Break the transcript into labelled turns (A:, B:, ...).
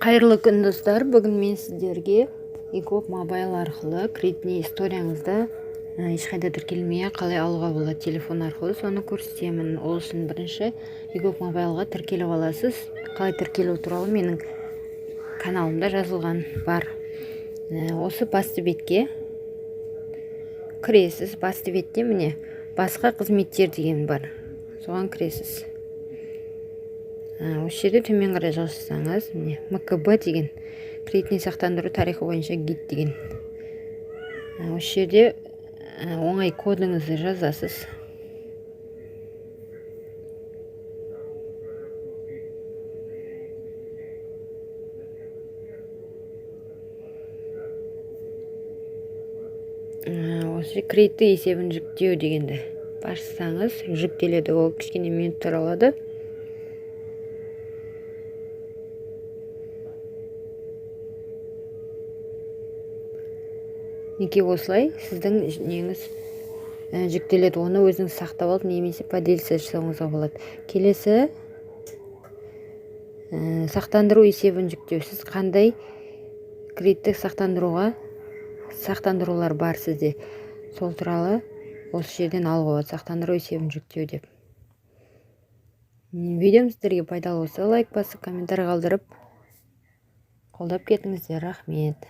A: Қайырлы күн достар, бүгін мен сіздерге Егоп мобайл арқылы кредитный историяңызды ешқайда тіркелмей қалай алуға болады телефон арқылы, соны көрсетемін. Ол үшін бірінші Егоп мобайлға тіркеліп аласыз. Қалай тіркелу туралы менің каналымда жазылған бар. Осы басты бетке кіресіз. Басты бетте міне басқа қызметтер деген бар, соған кіресіз. Осы жерде төмен қарай жазсаңыз, міне МКБ деген кредитный сақтандыру тарихы бойынша гид деген. Осы жерде оңай кодыңызды жазасыз. Осы кредитті есебін жүктеу дегенді бассаңыз жүктеледі. Ол кішкене минуттар алады. Неге осылай сіздің неңіз жүктеледі, оны өзіңіз сақтап алып немесе поделиться жасауыңызға болады. Келесі сақтандыру есебін жүктеу. Сіз қандай кредиттік сақтандырулар бар сізде, сол туралы осы жерден алуға болады. Сақтандыру есебін жүктеу деп. Видеом сіздерге пайдалы болса, лайк басып, комментарий қалдырып қолдап кетіңіздер. Рахмет.